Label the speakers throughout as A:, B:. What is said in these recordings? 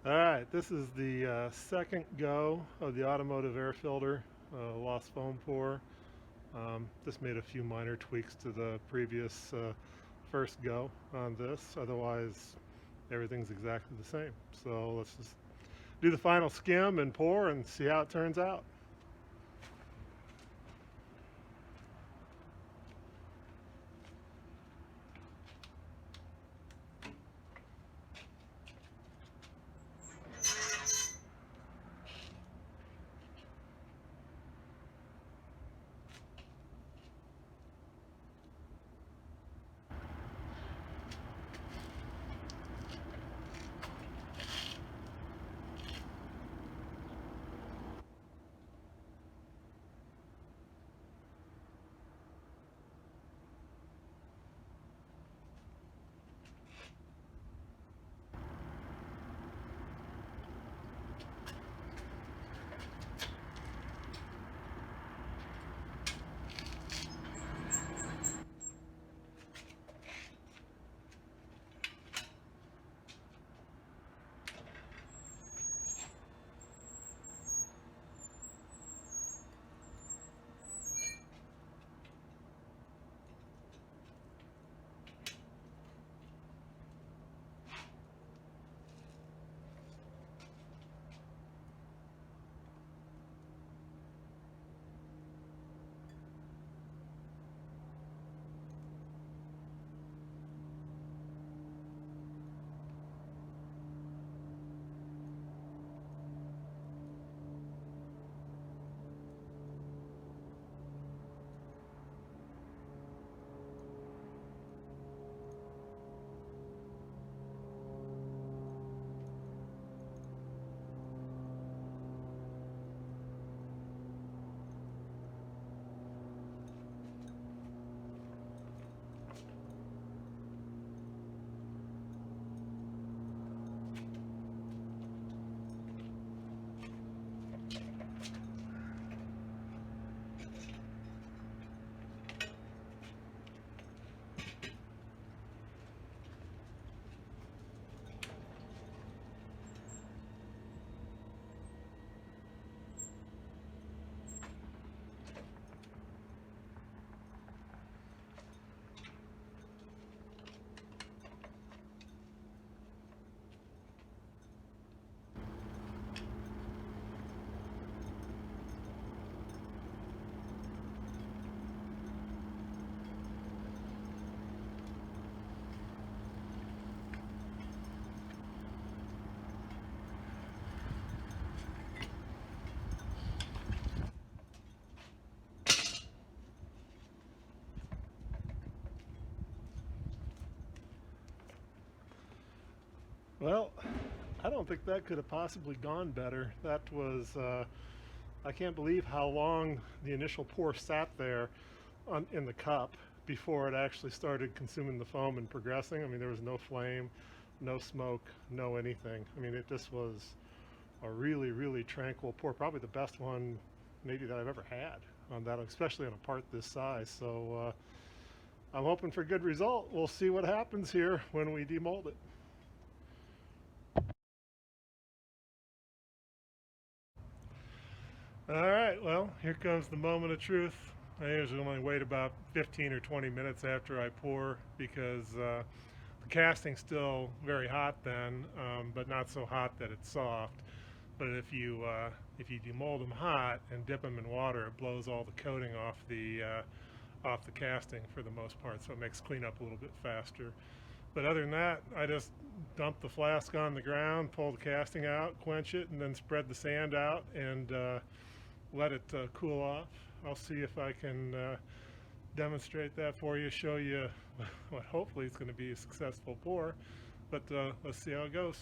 A: All right, this is the second go of the automotive air filter lost foam pour. Just made a few minor tweaks to the previous first go on this. Otherwise, everything's exactly the same. So let's just do the final skim and pour and see how it turns out. Well, I don't think that could have possibly gone better. That was, I can't believe how long the initial pour sat there in the cup before it actually started consuming the foam and progressing. I mean, there was no flame, no smoke, no anything. I mean, it just was a really, really tranquil pour. Probably the best one maybe that I've ever had on that, especially on a part this size. So I'm hoping for a good result. We'll see what happens here when we demold it. All right, well, here comes the moment of truth. I usually only wait about 15 or 20 minutes after I pour because the casting's still very hot then, but not so hot that it's soft. But if you demold them hot and dip them in water, it blows all the coating off the casting for the most part, so it makes cleanup a little bit faster. But other than that, I just dump the flask on the ground, pull the casting out, quench it, and then spread the sand out and let it cool off. I'll see if I can demonstrate that for you, show you what hopefully is going to be a successful pour. But let's see how it goes.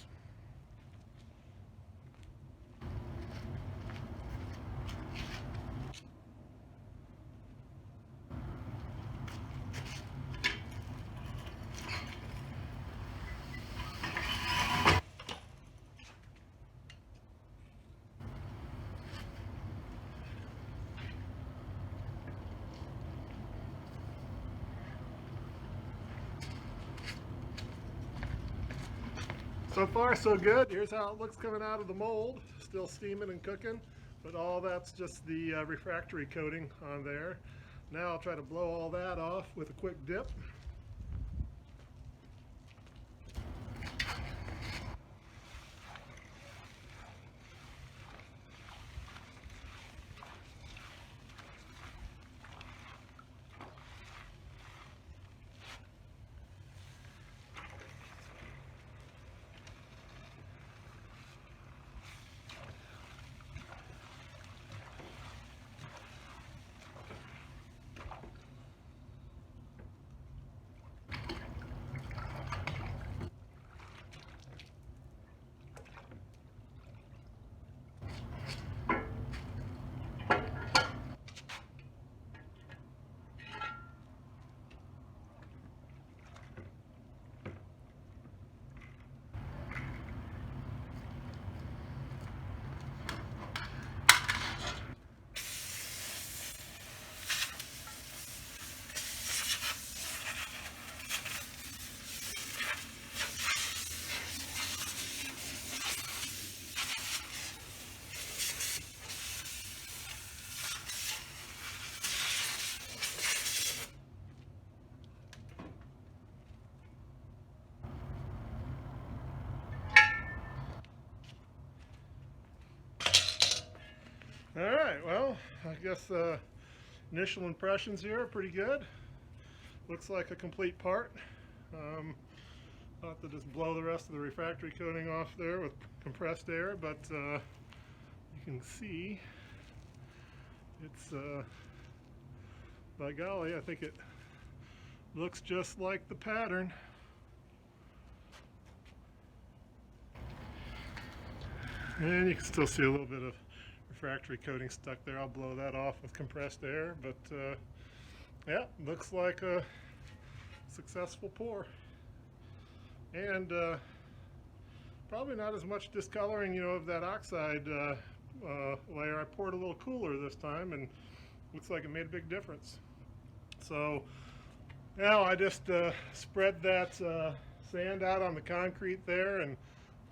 A: So far so good. Here's how it looks coming out of the mold. Still steaming and cooking, but all that's just the refractory coating on there. Now I'll try to blow all that off with a quick dip. All right, well, I guess initial impressions here are pretty good. Looks like a complete part. I'll have to just blow the rest of the refractory coating off there with compressed air, but you can see it's, by golly, I think it looks just like the pattern. And you can still see a little bit of refractory coating stuck there. I'll blow that off with compressed air, but yeah, looks like a successful pour. And probably not as much discoloring, you know, of that oxide layer. I poured a little cooler this time, and looks like it made a big difference. So now I just spread that sand out on the concrete there and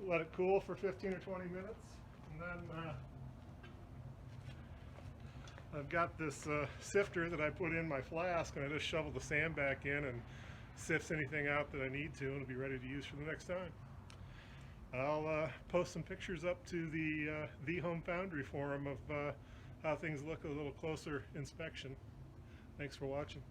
A: let it cool for 15 or 20 minutes, and then I've got this sifter that I put in my flask, and I just shovel the sand back in and sifts anything out that I need to, and it'll be ready to use for the next time. I'll post some pictures up to the Home Foundry forum of how things look a little closer inspection. Thanks for watching.